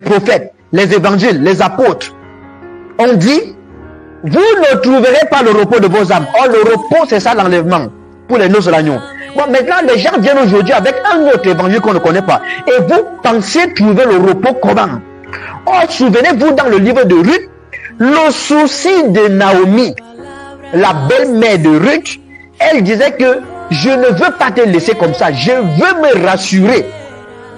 prophètes, les évangiles, les apôtres ont dit, vous ne trouverez pas le repos de vos âmes. Or, le repos, c'est ça l'enlèvement pour les noces de l'agneau. Bon, maintenant, les gens viennent aujourd'hui avec un autre évangile qu'on ne connaît pas. Et vous pensez trouver le repos comment? Or, souvenez-vous dans le livre de Ruth, le souci de Naomi, la belle-mère de Ruth, elle disait que je ne veux pas te laisser comme ça. Je veux me rassurer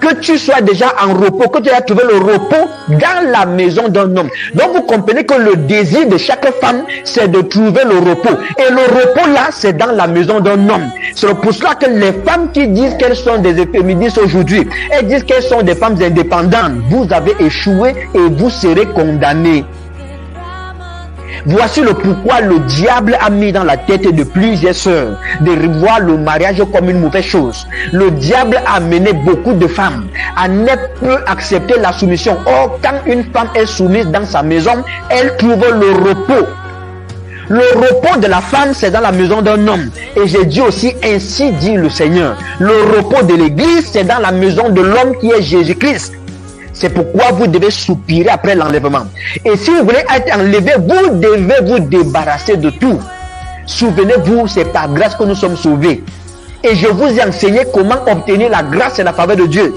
que tu sois déjà en repos, que tu aies trouvé le repos dans la maison d'un homme. Donc vous comprenez que le désir de chaque femme, c'est de trouver le repos. Et le repos là, c'est dans la maison d'un homme. C'est pour cela que les femmes qui disent qu'elles sont des féministes aujourd'hui, elles disent qu'elles sont des femmes indépendantes. Vous avez échoué et vous serez condamnées. Voici le pourquoi le diable a mis dans la tête de plusieurs sœurs de revoir le mariage comme une mauvaise chose. Le diable a amené beaucoup de femmes à ne plus accepter la soumission. Or, quand une femme est soumise dans sa maison, elle trouve le repos. Le repos de la femme, c'est dans la maison d'un homme. Et j'ai dit aussi, ainsi dit le Seigneur. Le repos de l'église, c'est dans la maison de l'homme qui est Jésus-Christ. C'est pourquoi vous devez soupirer après l'enlèvement. Et si vous voulez être enlevé, vous devez vous débarrasser de tout. Souvenez-vous, c'est par grâce que nous sommes sauvés. Et je vous ai enseigné comment obtenir la grâce et la faveur de Dieu.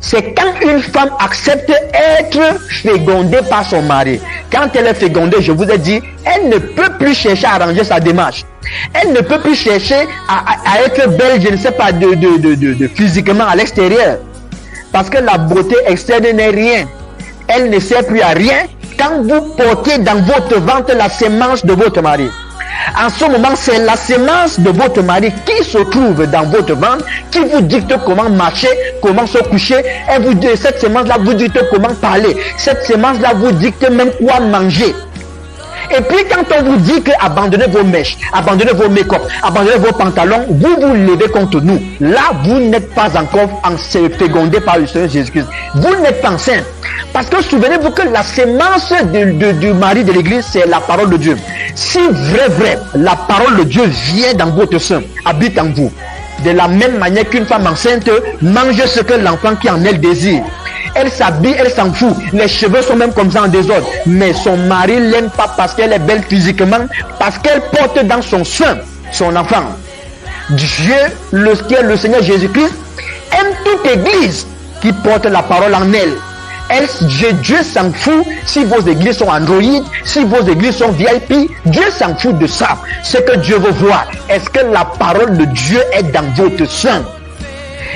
C'est quand une femme accepte être fécondée par son mari. Quand elle est fécondée, je vous ai dit, elle ne peut plus chercher à arranger sa démarche. Elle ne peut plus chercher à être belle, je ne sais pas, physiquement à l'extérieur. Parce que la beauté externe n'est rien. Elle ne sert plus à rien quand vous portez dans votre ventre la sémence de votre mari. En ce moment, c'est la sémence de votre mari qui se trouve dans votre ventre, qui vous dicte comment marcher, comment se coucher. Et vous, cette sémence-là vous dicte comment parler. Cette sémence-là vous dicte même quoi manger. Et puis quand on vous dit que abandonnez vos mèches, abandonnez vos make-up, abandonnez vos pantalons, vous vous levez contre nous. Là, vous n'êtes pas encore fécondé par le Seigneur Jésus-Christ. Vous n'êtes pas enceinte. Parce que souvenez-vous que la sémence du mari de l'église, c'est la parole de Dieu. Si vrai, la parole de Dieu vient dans votre sein, habite en vous. De la même manière qu'une femme enceinte mange ce que l'enfant qui en elle désire. Elle s'habille, elle s'en fout. Les cheveux sont même comme ça en désordre. Mais son mari l'aime pas parce qu'elle est belle physiquement, parce qu'elle porte dans son sein son enfant. Dieu, le Seigneur Jésus-Christ, aime toute église qui porte la parole en elle. Dieu s'en fout si vos églises sont Android, si vos églises sont VIP. Dieu s'en fout de ça. Ce que Dieu veut voir, est-ce que la parole de Dieu est dans votre sein?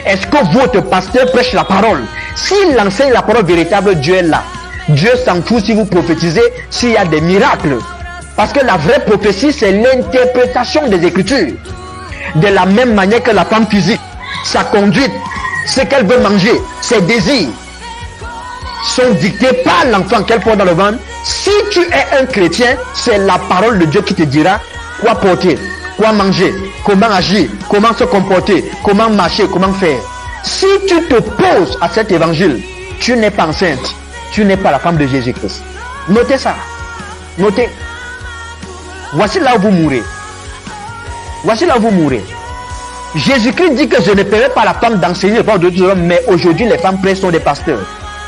Est-ce que votre pasteur prêche la parole? S'il enseigne la parole véritable, Dieu est là. Dieu s'en fout si vous prophétisez, s'il y a des miracles. Parce que la vraie prophétie, c'est l'interprétation des Écritures. De la même manière que la femme physique, sa conduite, ce qu'elle veut manger, ses désirs, sont dictés par l'enfant qu'elle porte dans le ventre. Si tu es un chrétien, c'est la parole de Dieu qui te dira quoi porter, quoi manger, comment agir, comment se comporter, comment marcher, comment faire. Si tu te poses à cet évangile, tu n'es pas enceinte, tu n'es pas la femme de Jésus-Christ. Notez ça. Notez. Voici là où vous mourrez. Voici là où vous mourrez. Jésus-Christ dit que je ne paierai pas la femme d'enseigner le parole de Dieu, mais aujourd'hui les femmes prêches sont des pasteurs.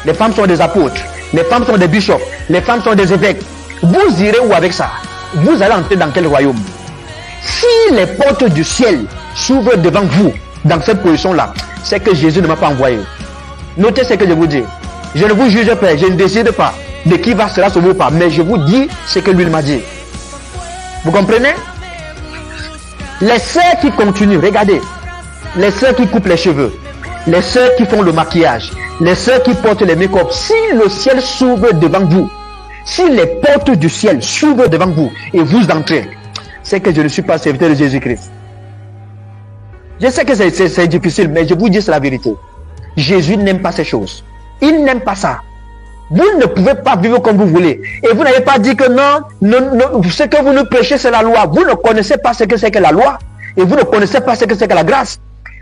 Les femmes sont des apôtres. Les femmes sont des bishops. Les femmes sont des évêques. Vous irez où avec ça? Vous allez entrer dans quel royaume? Si les portes du ciel s'ouvrent devant vous, dans cette position-là, c'est que Jésus ne m'a pas envoyé. Notez ce que je vous dis. Je ne vous juge pas, je ne décide pas de qui va cela sauver ou pas, mais je vous dis ce que lui m'a dit. Vous comprenez? Les sœurs qui continuent, regardez, les sœurs qui coupent les cheveux, les sœurs qui font le maquillage, les sœurs qui portent les make-up, si le ciel s'ouvre devant vous, si les portes du ciel s'ouvrent devant vous et vous entrez, c'est que je ne suis pas serviteur de Jésus-Christ. Je sais que c'est difficile, mais je vous dis c'est la vérité. Jésus n'aime pas ces choses. Il n'aime pas ça. Vous ne pouvez pas vivre comme vous voulez. Et vous n'avez pas dit que non, ce que vous nous prêchez, c'est la loi. Vous ne connaissez pas ce que c'est que la loi. Et vous ne connaissez pas ce que c'est que la grâce.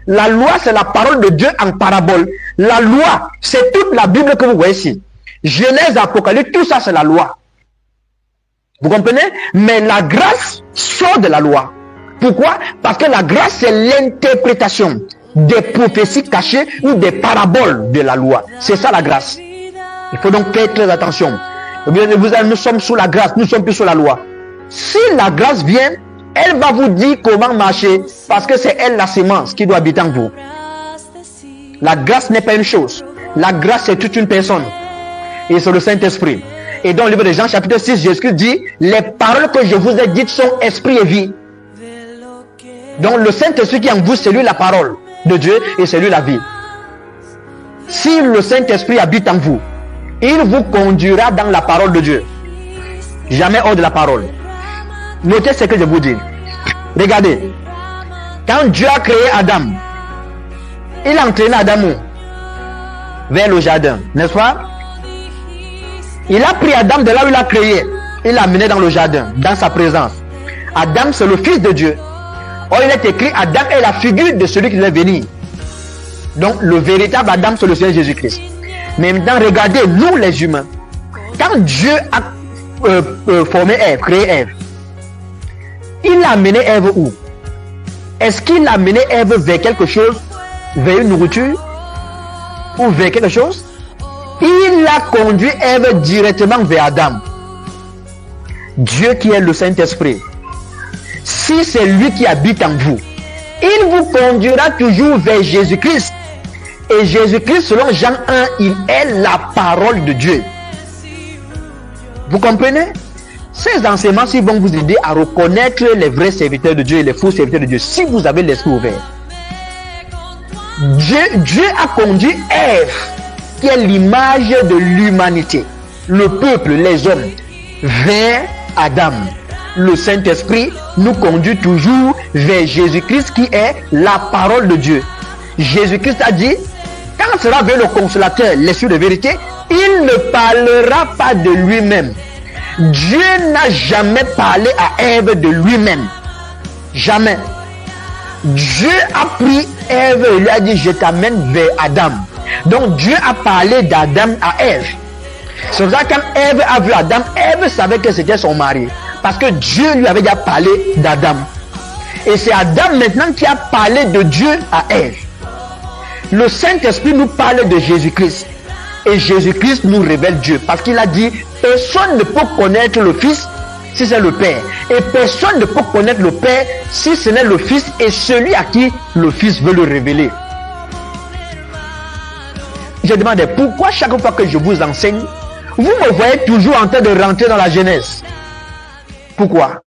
La loi, c'est la parole de Dieu en parabole. La loi, c'est toute la Bible que vous voyez ici. Genèse, Apocalypse, tout ça, c'est la loi. Vous comprenez? Mais la grâce sort de la loi. Pourquoi? Parce que la grâce, c'est l'interprétation. des prophéties cachées ou des paraboles de la loi. C'est ça la grâce. Il faut donc faire très attention. Nous sommes sous la grâce, nous ne sommes plus sous la loi. Si la grâce vient, elle va vous dire comment marcher, parce que c'est elle la sémence qui doit habiter en vous. La grâce n'est pas une chose. La grâce, c'est toute une personne. Et c'est le Saint-Esprit. Et dans le livre de Jean, chapitre 6, Jésus dit, les paroles que je vous ai dites sont esprit et vie. Donc le Saint-Esprit qui est en vous, c'est lui la parole de Dieu et c'est lui la vie. Si le Saint-Esprit habite en vous, il vous conduira dans la parole de Dieu. Jamais hors de la parole. Notez ce que je vous dis. Regardez. Quand Dieu a créé Adam, il a entraîné Adam vers le jardin, n'est-ce pas? Il a pris Adam de là où il l'a créé. Il l'a amené dans le jardin, dans sa présence. Adam, c'est le fils de Dieu. Or, il est écrit, Adam est la figure de celui qui devait venir. Donc, le véritable Adam, c'est le Seigneur Jésus-Christ. Mais maintenant, regardez, nous les humains, quand Dieu a formé Ève, créé Ève, il a amené Ève où? Est-ce qu'il a amené Ève vers quelque chose? Vers une nourriture? Ou vers quelque chose? Il a conduit Ève directement vers Adam. Dieu qui est le Saint-Esprit. Si c'est lui qui habite en vous, il vous conduira toujours vers Jésus-Christ. Et Jésus-Christ, selon Jean 1, il est la parole de Dieu. Vous comprenez? Ces enseignements vont vous aider à reconnaître les vrais serviteurs de Dieu et les faux serviteurs de Dieu, si vous avez l'esprit ouvert. Dieu a conduit Ève, qui est l'image de l'humanité, le peuple, les hommes, vers Adam. Le Saint-Esprit nous conduit toujours vers Jésus-Christ qui est la parole de Dieu. Jésus-Christ a dit, quand sera venu le consolateur, l'esprit de vérité, il ne parlera pas de lui-même. Dieu n'a jamais parlé à Ève de lui-même. Jamais. Dieu a pris Ève et lui a dit, je t'amène vers Adam. Donc Dieu a parlé d'Adam à Ève. C'est pour ça que quand Ève a vu Adam, Ève savait que c'était son mari. Parce que Dieu lui avait déjà parlé d'Adam. Et c'est Adam maintenant qui a parlé de Dieu à Ève. Le Saint-Esprit nous parle de Jésus-Christ. Et Jésus-Christ nous révèle Dieu. Parce qu'il a dit, personne ne peut connaître le Fils si c'est le Père. Et personne ne peut connaître le Père si ce n'est le Fils et celui à qui le Fils veut le révéler. Je demandais, pourquoi chaque fois que je vous enseigne, vous me voyez toujours en train de rentrer dans la Genèse? Pourquoi?